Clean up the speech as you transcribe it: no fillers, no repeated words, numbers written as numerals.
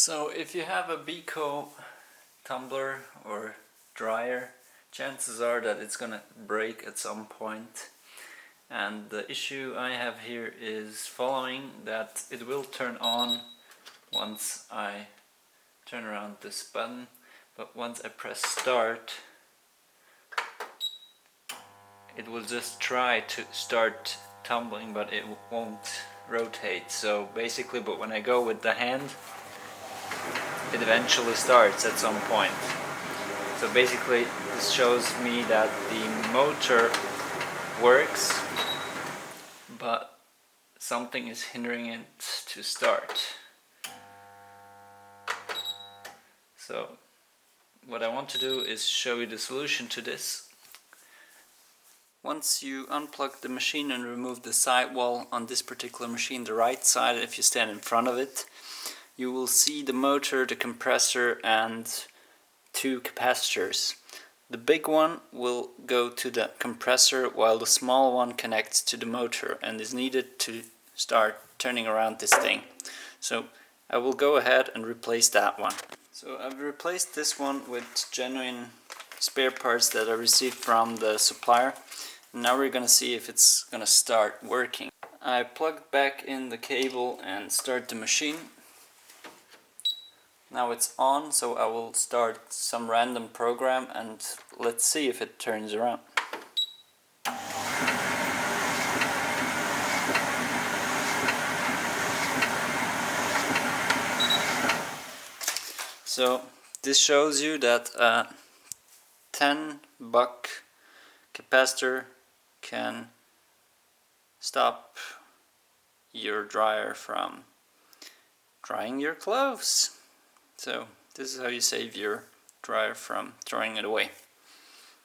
So if you have a Beko tumbler or dryer, chances are that it's gonna break at some point. And the issue I have here is following that it will turn on once I turn around this button, but once I press start it will just try to start tumbling, but it won't rotate. So basically, but when I go with the hand, it eventually starts at some point. So basically this shows me that the motor works, but something is hindering it to start. So what I want to do is show you the solution to this. Once you unplug the machine and remove the sidewall on this particular machine, the right side, if you stand in front of it, you will see the motor, the compressor and two capacitors. The big one will go to the compressor while the small one connects to the motor and is needed to start turning around this thing. So I will go ahead and replace that one. So I've replaced this one with genuine spare parts that I received from the supplier. Now we're gonna see if it's gonna start working. I plugged back in the cable and start the machine. Now it's on, so I will start some random program and let's see if it turns around. So this shows you that a 10 buck capacitor can stop your dryer from drying your clothes. So this is how you save your dryer from throwing it away.